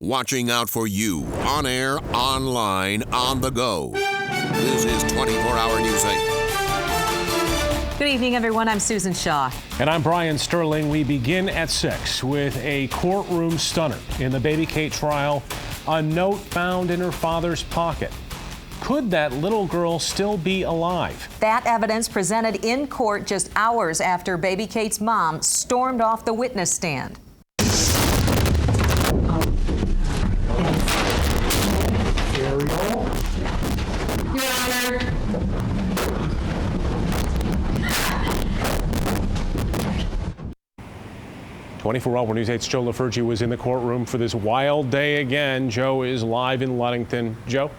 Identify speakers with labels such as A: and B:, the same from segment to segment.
A: Watching out for you on air, online, on the go. This is 24-Hour News 8.
B: Good evening, everyone. I'm Susan Shaw.
C: And I'm Brian Sterling. We begin at 6 with a courtroom stunner in the Baby Kate trial. A note found in her father's pocket. Could that little girl still be alive?
B: That evidence presented in court just hours after Baby Kate's mom stormed off the witness stand.
D: Your Honor.
C: 24-Hour News 8's Joe LaFurgey was in the courtroom for this wild day again. Joe is live in Ludington. Joe?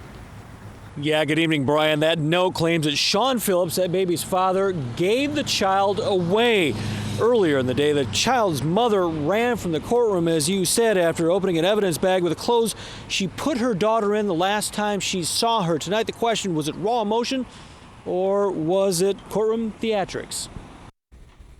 E: Yeah, good evening, Brian. That note claims that Sean Phillips, that baby's father, gave the child away. Earlier in the day, the child's mother ran from the courtroom, as you said, after opening an evidence bag with the clothes she put her daughter in the last time she saw her. Tonight, the question, was it raw emotion or was it courtroom theatrics?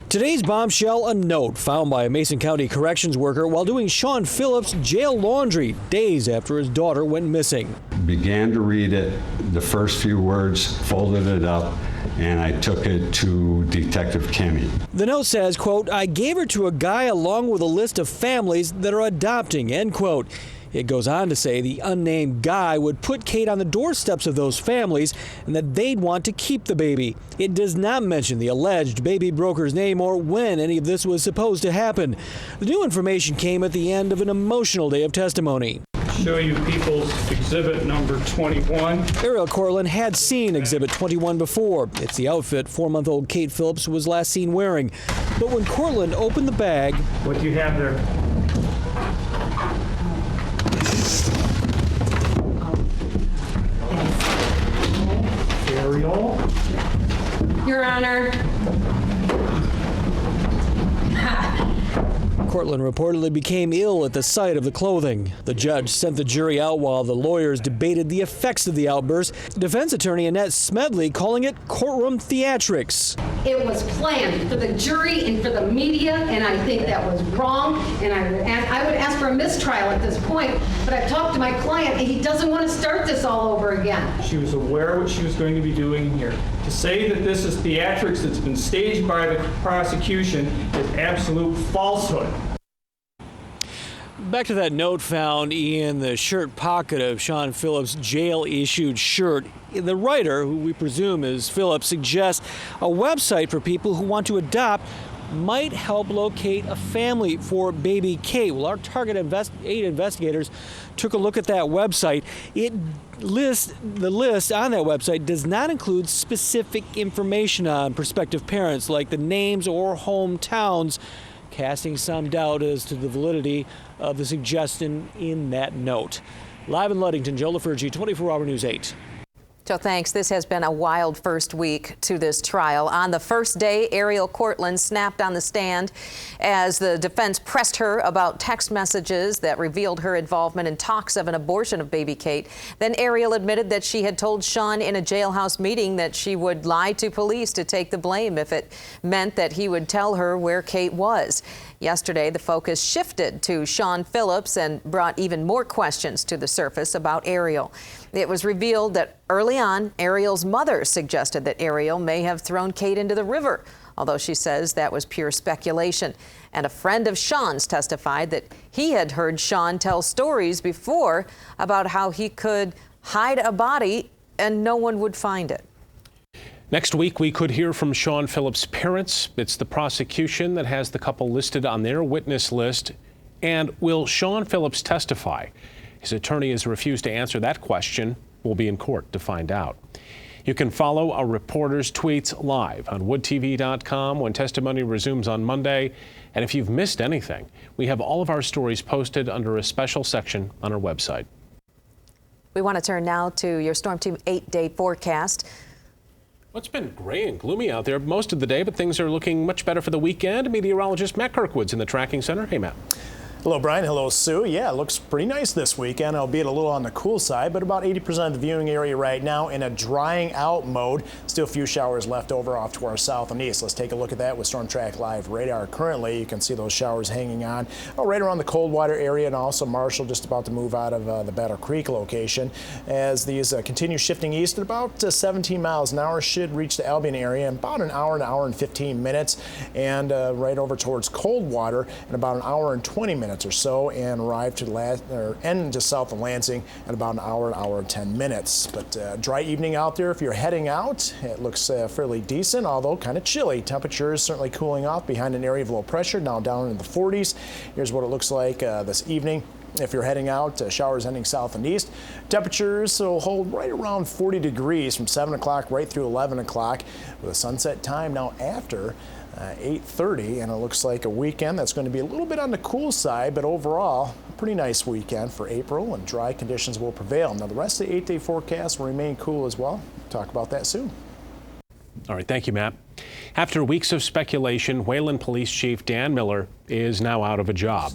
E: Today's bombshell, a note found by a Mason County corrections worker while doing Sean Phillips' jail laundry days after his daughter went missing.
F: Began to read it, the first few words, folded it up, and I took it to Detective Kemi.
E: The note says, quote, "I gave her to a guy along with a list of families that are adopting," end quote. It goes on to say the unnamed guy would put Kate on the doorsteps of those families and that they'd want to keep the baby. It does not mention the alleged baby broker's name or when any of this was supposed to happen. The new information came at the end of an emotional day of testimony.
G: Show you People's Exhibit number 21.
E: Ariel Cortland had seen Exhibit 21 before. It's the outfit 4-month-old Kate Phillips was last seen wearing. But when Cortland opened the bag...
G: What do you have there? Ariel?
D: Your Honor.
E: Cortland reportedly became ill at the sight of the clothing. The judge sent the jury out while the lawyers debated the effects of the outburst. Defense attorney Annette Smedley calling it courtroom theatrics.
D: It was planned for the jury and for the media, and I think that was wrong, and I would ask for a mistrial at this point, but I've talked to my client, and he doesn't want to start this all over again.
G: She was aware what she was going to be doing here. To say that this is theatrics that's been staged by the prosecution is absolute falsehood.
E: Back to that note found in the shirt pocket of Sean Phillips' jail-issued shirt. The writer, who we presume is Phillips, suggests a website for people who want to adopt might help locate a family for baby Kate. Well, our Target 8 investigators took a look at that website. The list on that website does not include specific information on prospective parents, like the names or hometowns, casting some doubt as to the validity of the suggestion in that note. Live in Ludington, Joe LaFurgey, 24-Hour News 8.
B: Joe, thanks. This has been a wild first week to this trial. On the first day, Ariel Cortland snapped on the stand as the defense pressed her about text messages that revealed her involvement in talks of an abortion of baby Kate. Then Ariel admitted that she had told Sean in a jailhouse meeting that she would lie to police to take the blame if it meant that he would tell her where Kate was. Yesterday, the focus shifted to Sean Phillips and brought even more questions to the surface about Ariel. It was revealed that early on, Ariel's mother suggested that Ariel may have thrown Kate into the river, although she says that was pure speculation. And a friend of Sean's testified that he had heard Sean tell stories before about how he could hide a body and no one would find it.
C: Next week, we could hear from Sean Phillips' parents. It's the prosecution that has the couple listed on their witness list. And will Sean Phillips testify? His attorney has refused to answer that question. We'll be in court to find out. You can follow a reporter's tweets live on woodtv.com when testimony resumes on Monday. And if you've missed anything, we have all of our stories posted under a special section on our website.
B: We want to turn now to your Storm Team 8-day forecast.
C: Well, it's been gray and gloomy out there most of the day, but things are looking much better for the weekend. Meteorologist Matt Kirkwood's in the tracking center. Hey, Matt.
H: Hello, Brian. Hello, Sue. Yeah, it looks pretty nice this weekend, albeit a little on the cool side, but about 80% of the viewing area right now in a drying out mode. Still a few showers left over off to our south and east. Let's take a look at that with Storm Track Live radar. Currently, you can see those showers hanging on right around the Coldwater area, and also Marshall just about to move out of the Battle Creek location. As these continue shifting east at about 17 miles an hour, should reach the Albion area in about an hour and 15 minutes, and right over towards Coldwater in about an hour and 20 minutes or so, and arrive to end just south of Lansing at about an hour and 10 minutes. But dry evening out there if you're heading out. It looks fairly decent, although kind of chilly. Temperatures certainly cooling off behind an area of low pressure, now down in the 40s. Here's what it looks like this evening. If you're heading out, showers ending south and east. Temperatures will hold right around 40 degrees from 7 o'clock right through 11 o'clock, with a sunset time now after 8:30, and it looks like a weekend that's going to be a little bit on the cool side, but overall a pretty nice weekend for April, and dry conditions will prevail. Now the rest of the 8-day forecast will remain cool as well. Talk about that soon.
C: All right, thank you, Matt. After weeks of speculation, Wayland Police Chief Dan Miller is now out of a job.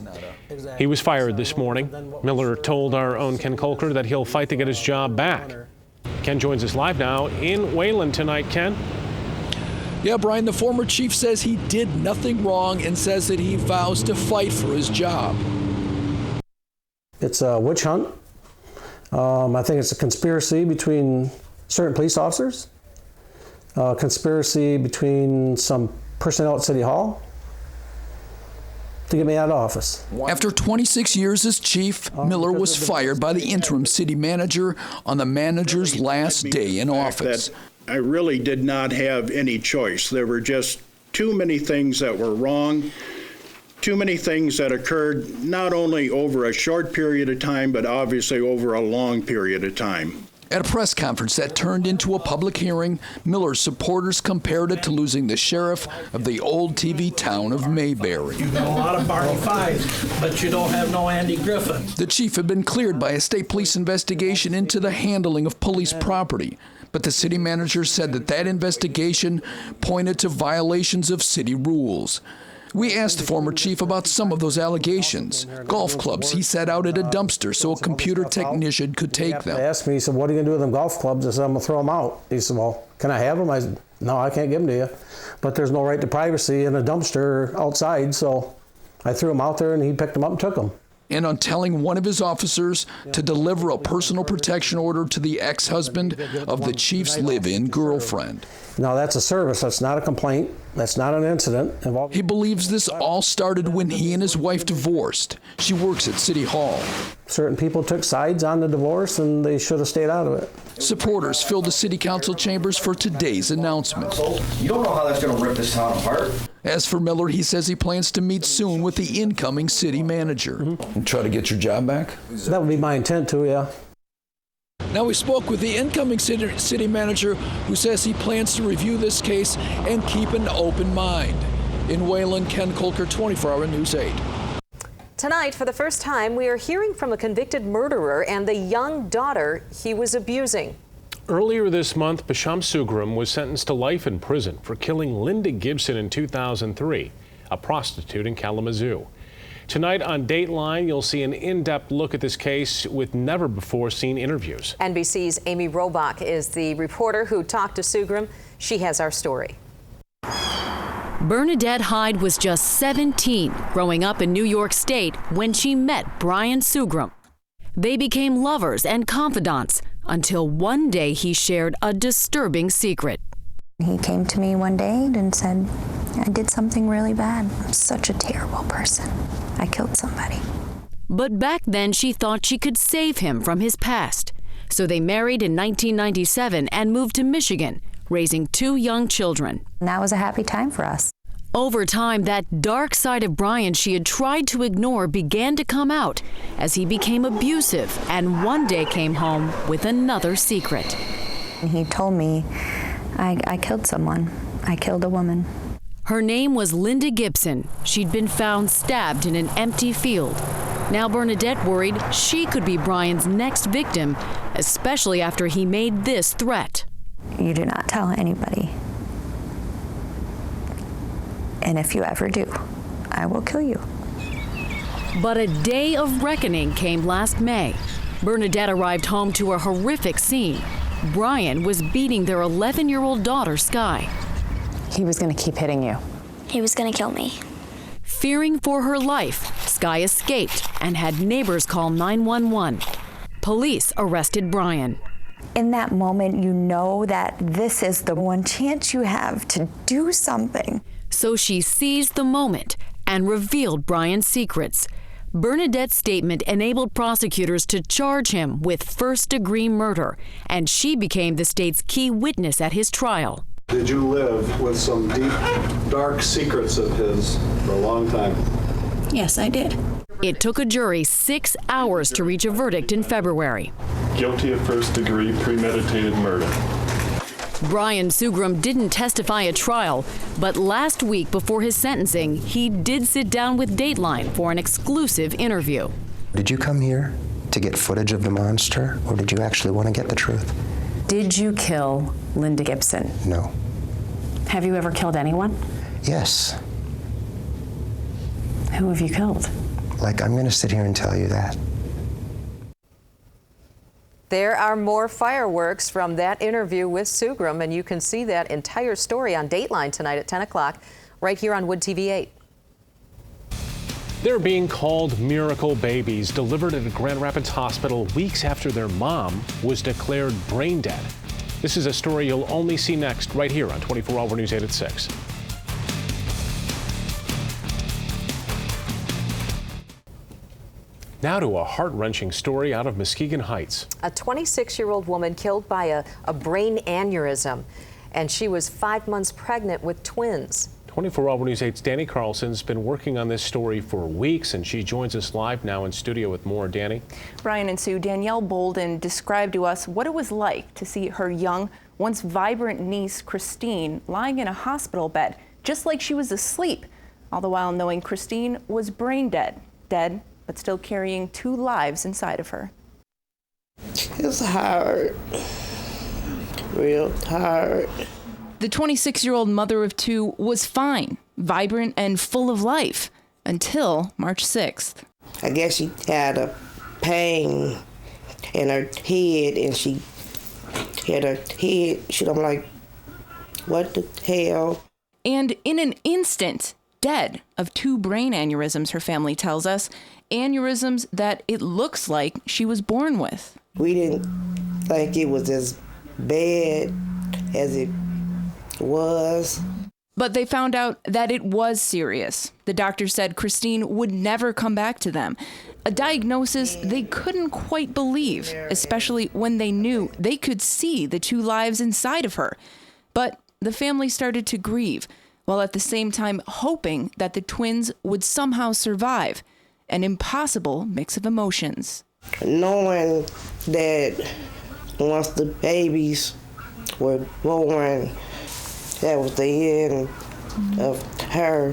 C: He was fired this morning. Miller told our own Ken Kolker that he'll fight to get his job back. Ken joins us live now in Wayland tonight. Ken?
I: Yeah, Brian, the former chief says he did nothing wrong and says that he vows to fight for his job.
J: It's a witch hunt. I think it's a conspiracy between certain police officers, a conspiracy between some personnel at City Hall to get me out of office.
I: After 26 years as chief, Miller was fired by the interim city manager on the manager's last day in office.
K: I really did not have any choice. There were just too many things that were wrong, too many things that occurred not only over a short period of time, but obviously over a long period of time.
I: At a press conference that turned into a public hearing, Miller's supporters compared it to losing the sheriff of the old TV town of Mayberry.
L: You've got a lot of Barney Fives, but you don't have no Andy Griffin.
I: The chief had been cleared by a state police investigation into the handling of police property. But the city manager said that investigation pointed to violations of city rules. We asked the former chief about some of those allegations. Golf clubs he set out at a dumpster so a computer technician could take them.
J: They asked me, he said, what are you going to do with them golf clubs? I said, I'm going to throw them out. He said, well, can I have them? I said, no, I can't give them to you. But there's no right to privacy in a dumpster outside, so I threw them out there and he picked them up and took them.
I: And on telling one of his officers to deliver a personal protection order to the ex-husband of the chief's live-in girlfriend.
J: Now that's a service, that's not a complaint, that's not an incident.
I: He believes this all started when he and his wife divorced. She works at City Hall.
J: Certain people took sides on the divorce and they should have stayed out of it.
I: Supporters filled the city council chambers for today's announcement.
M: You don't know how that's going to rip this town apart.
I: As for Miller, he says he plans to meet soon with the incoming city manager.
M: And try to get your job back?
J: That would be my intent too, yeah.
I: Now we spoke with the incoming city manager who says he plans to review this case and keep an open mind. In Wayland, Ken Kolker, 24-Hour News 8.
B: Tonight, for the first time, we are hearing from a convicted murderer and the young daughter he was abusing.
C: Earlier this month, Basham Sugrum was sentenced to life in prison for killing Linda Gibson in 2003, a prostitute in Kalamazoo. Tonight on Dateline, you'll see an in-depth look at this case with never-before-seen interviews.
B: NBC's Amy Robach is the reporter who talked to Sugrum. She has our story.
N: Bernadette Hyde was just 17, growing up in New York State when she met Brian Sugrum. They became lovers and confidants until one day he shared a disturbing secret.
O: He came to me one day and said, I did something really bad. I'm such a terrible person. I killed somebody.
N: But back then she thought she could save him from his past. So they married in 1997 and moved to Michigan, raising 2 young children.
O: And that was a happy time for us.
N: Over time, that dark side of Brian she had tried to ignore began to come out as he became abusive and one day came home with another secret.
O: He told me, I killed someone. I killed a woman.
N: Her name was Linda Gibson. She'd been found stabbed in an empty field. Now Bernadette worried she could be Brian's next victim, especially after he made this threat.
O: You do not tell anybody. And if you ever do, I will kill you.
N: But a day of reckoning came last May. Bernadette arrived home to a horrific scene. Brian was beating their 11-year-old daughter, Sky.
P: He was going to keep hitting you.
Q: He was going to kill me.
N: Fearing for her life, Sky escaped and had neighbors call 911. Police arrested Brian.
O: In that moment, you know that this is the one chance you have to do something.
N: So she seized the moment and revealed Brian's secrets. Bernadette's statement enabled prosecutors to charge him with first-degree murder, and she became the state's key witness at his trial.
R: Did you live with some deep, dark secrets of his for a long time?
Q: Yes, I did.
N: It took a jury 6 hours to reach a verdict in February.
R: Guilty of first-degree premeditated murder.
N: Brian Sugram didn't testify at trial, but last week before his sentencing, he did sit down with Dateline for an exclusive interview.
S: Did you come here to get footage of the monster, or did you actually want to get the truth?
P: Did you kill Linda Gibson?
S: No.
P: Have you ever killed anyone?
S: Yes.
P: Who have you killed?
S: Like, I'm going to sit here and tell you that.
B: There are more fireworks from that interview with Sugram, and you can see that entire story on Dateline tonight at 10 o'clock, right here on Wood TV 8.
C: They're being called miracle babies, delivered at a Grand Rapids hospital weeks after their mom was declared brain dead. This is a story you'll only see next, right here on 24 Hour News 8 at 6. Now to a heart-wrenching story out of Muskegon Heights.
B: A 26-year-old woman killed by a brain aneurysm, and she was 5 months pregnant with twins.
C: 24 Hour News 8's Danny Carlson's been working on this story for weeks, and she joins us live now in studio with more. Danny?
T: Brian and Sue, Danielle Bolden described to us what it was like to see her young, once vibrant niece, Christine, lying in a hospital bed, just like she was asleep, all the while knowing Christine was brain dead, but still carrying 2 lives inside of her.
U: It's hard, real hard.
T: The 26-year-old mother of 2 was fine, vibrant, and full of life until March 6th.
U: I guess she had a pain in her head, and she had her head, I'm like, what the hell?
T: And in an instant, dead of 2 brain aneurysms, her family tells us, aneurysms that it looks like she was born with.
U: We didn't think it was as bad as it was.
T: But they found out that it was serious. The doctor said Christine would never come back to them. A diagnosis they couldn't quite believe, especially when they knew they could see the 2 lives inside of her. But the family started to grieve, while at the same time hoping that the twins would somehow survive. An impossible mix of emotions.
U: Knowing that once the babies were born, that was the end of her.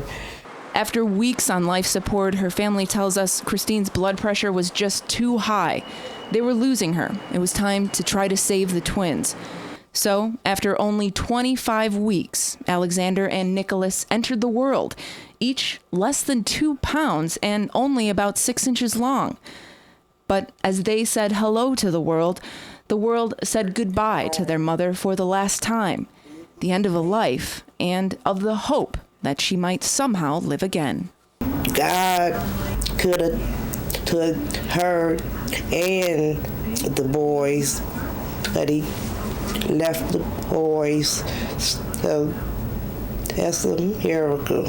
T: After weeks on life support, her family tells us Christine's blood pressure was just too high. They were losing her. It was time to try to save the twins. So, after only 25 weeks, Alexander and Nicholas entered the world, each less than 2 pounds and only about 6 inches long. But as they said hello to the world said goodbye to their mother for the last time, the end of a life and of the hope that she might somehow live again.
U: God could have took her and the boys, but he left the boys, so that's a miracle.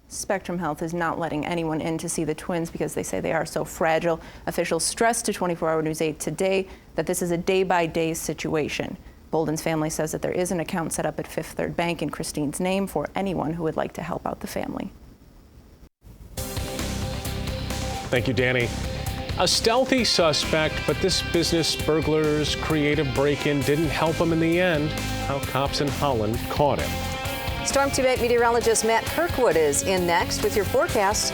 T: Spectrum Health is not letting anyone in to see the twins because they say they are so fragile. Officials stressed to 24 Hour News 8 today that this is a day-by-day situation. Bolden's family says that there is an account set up at Fifth Third Bank in Christine's name for anyone who would like to help out the family.
C: Thank you, Danny. A stealthy suspect, but this business burglar's creative break-in didn't help him in the end. How cops in Holland caught him.
B: Storm Team 8 meteorologist Matt Kirkwood is in next with your forecast.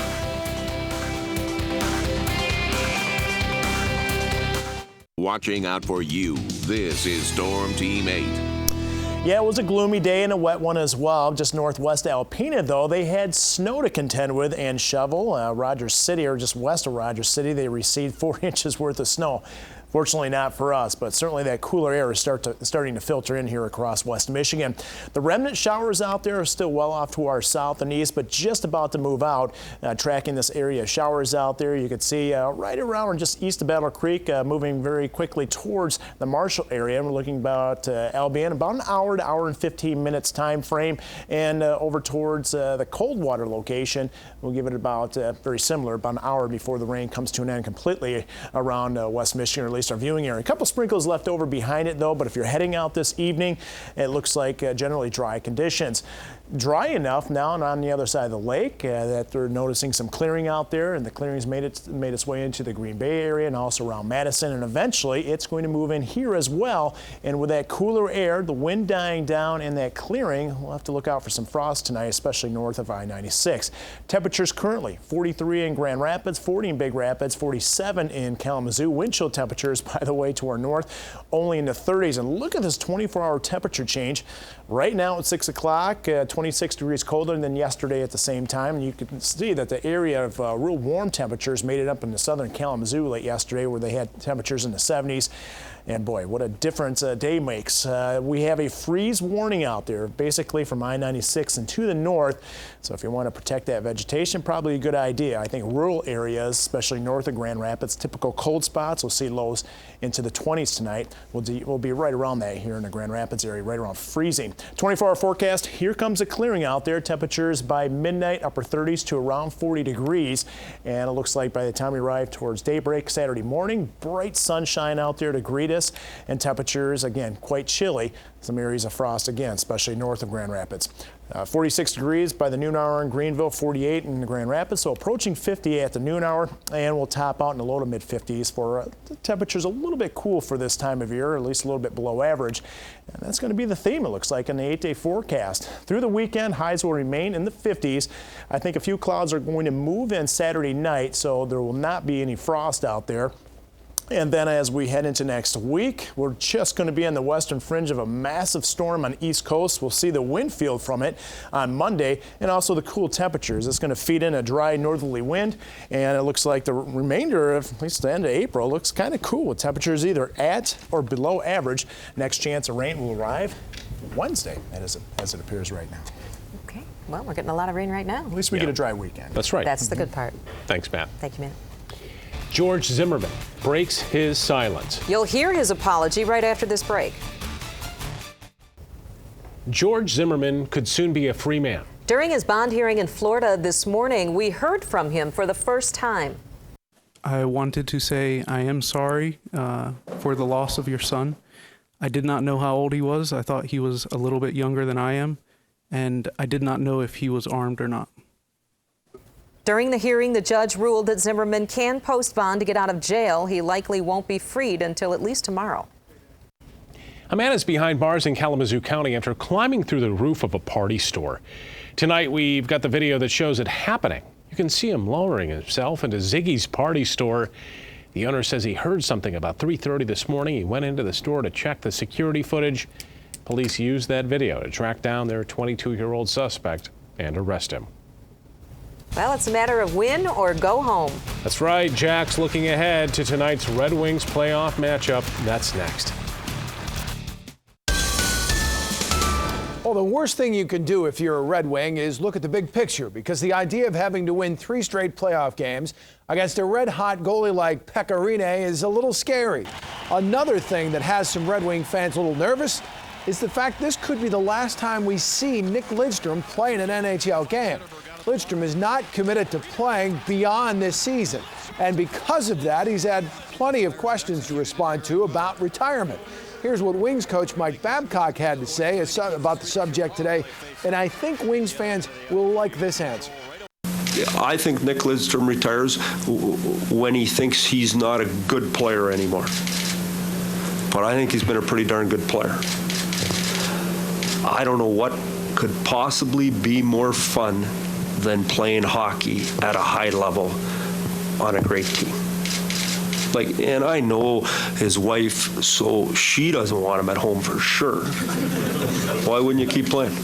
A: Watching out for you, this is Storm Team 8.
H: Yeah, it was a gloomy day and a wet one as well. Just northwest Alpena, though, they had snow to contend with and shovel. Rogers City, or just west of Rogers City, they received 4 inches worth of snow. Fortunately not for us, but certainly that cooler air is starting to filter in here across West Michigan. The remnant showers out there are still well off to our south and east, but just about to move out. Tracking this area of showers out there, you can see right around or just east of Battle Creek, moving very quickly towards the Marshall area. We're looking about Albion, about an hour to hour and 15 minutes time frame, and over towards the Coldwater location. We'll give it about very similar, about an hour before the rain comes to an end completely around West Michigan, or at least our viewing area. A couple sprinkles left over behind it, though, but if you're heading out this evening, it looks like generally dry conditions. Dry enough now and on the other side of the lake that they're noticing some clearing out there, and the clearing's made its way into the Green Bay area and also around Madison, and eventually it's going to move in here as well. And with that cooler air, the wind dying down, and that clearing, we'll have to look out for some frost tonight, especially north of I-96. Temperatures currently 43 in Grand Rapids, 40 in Big Rapids, 47 in Kalamazoo. Wind chill temperatures, by the way, to our north, only in the 30s. And look at this 24-hour temperature change. Right now at 6 o'clock, 26 degrees colder than yesterday at the same time. And you can see that the area of real warm temperatures made it up in the southern Kalamazoo late yesterday, where they had temperatures in the 70s. And boy, what a difference a day makes. We have a freeze warning out there, basically from I-96 and to the north. So if you want to protect that vegetation, probably a good idea. I think rural areas, especially north of Grand Rapids, typical cold spots, we'll see lows into the 20s tonight. We'll be right around that here in the Grand Rapids area, right around freezing. 24-hour forecast, here comes a clearing out there. Temperatures by midnight, upper 30s to around 40 degrees. And it looks like by the time we arrive towards daybreak Saturday morning, bright sunshine out there to greet us, and temperatures, again, quite chilly. Some areas of frost again, especially north of Grand Rapids. 46 degrees by the noon hour in Greenville, 48 in Grand Rapids, so approaching 50 at the noon hour, and we'll top out in the low to mid 50s for temperatures a little bit cool for this time of year, or at least a little bit below average. And that's going to be the theme, it looks like, in the 8-day forecast. Through the weekend, highs will remain in the 50s. I think a few clouds are going to move in Saturday night, so there will not be any frost out there. And then as we head into next week, we're just going to be on the western fringe of a massive storm on the East Coast. We'll see the wind field from it on Monday, and also the cool temperatures. It's going to feed in a dry northerly wind, and it looks like the remainder of, at least the end of April, looks kind of cool with temperatures either at or below average. Next chance of rain will arrive Wednesday, as it appears right now.
B: Okay, well, we're getting a lot of rain right now.
H: At least we get a dry weekend.
C: That's right.
B: That's the good part.
C: Thanks, Matt.
B: Thank you, Matt.
C: George Zimmerman breaks his silence.
B: You'll hear his apology right after this break.
C: George Zimmerman could soon be a free man.
B: During his bond hearing in Florida this morning, we heard from him for the first time.
F: I wanted to say I am sorry for the loss of your son. I did not know how old he was. I thought he was a little bit younger than I am, and I did not know if he was armed or not.
B: During the hearing, the judge ruled that Zimmerman can post bond to get out of jail. He likely won't be freed until at least tomorrow.
C: A man is behind bars in Kalamazoo County after climbing through the roof of a party store. Tonight, we've got the video that shows it happening. You can see him lowering himself into Ziggy's party store. The owner says he heard something about 3:30 this morning. He went into the store to check the security footage. Police used that video to track down their 22-year-old suspect and arrest him.
B: Well, it's a matter of win or go home.
C: That's right. Jack's looking ahead to tonight's Red Wings playoff matchup. That's next.
V: Well, the worst thing you can do if you're a Red Wing is look at the big picture, because the idea of having to win 3 straight playoff games against a red-hot goalie like Pekka Rinne is a little scary. Another thing that has some Red Wing fans a little nervous is the fact this could be the last time we see Nick Lidstrom play in an NHL game. Lidstrom is not committed to playing beyond this season, and because of that, he's had plenty of questions to respond to about retirement. Here's what Wings coach Mike Babcock had to say about the subject today, and I think Wings fans will like this answer.
W: I think Nick Lidstrom retires when he thinks he's not a good player anymore. But I think he's been a pretty darn good player. I don't know what could possibly be more fun than playing hockey at a high level on a great team. Like, and I know his wife, so she doesn't want him at home for sure. Why wouldn't you keep playing?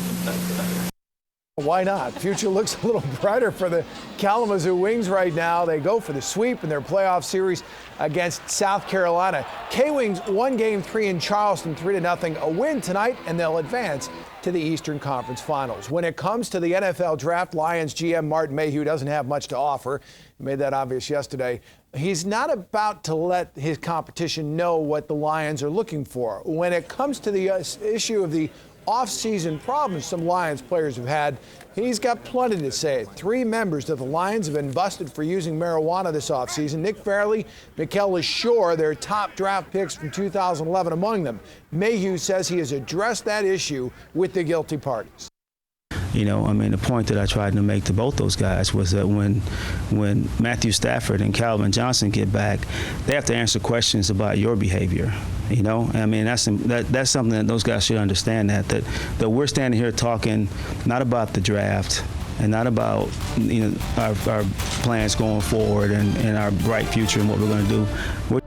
V: Why not? Future looks a little brighter for the Kalamazoo Wings right now. They go for the sweep in their playoff series against South Carolina. K-Wings won Game 3 in Charleston 3-0, a win tonight, and they'll advance to the Eastern Conference Finals. When it comes to the NFL Draft, Lions GM Martin Mayhew doesn't have much to offer. He made that obvious yesterday. He's not about to let his competition know what the Lions are looking for. When it comes to the issue of the off-season problems some Lions players have had, he's got plenty to say. 3 members of the Lions have been busted for using marijuana this offseason. Nick Fairley, Mikel LeSure, their top draft picks from 2011 among them. Mayhew says he has addressed that issue with the guilty parties.
D: You know, I mean, the point that I tried to make to both those guys was that when Matthew Stafford and Calvin Johnson get back, they have to answer questions about your behavior. You know, I mean, that's something that those guys should understand, that we're standing here talking not about the draft and not about, you know, our plans going forward and our bright future and what we're going to do.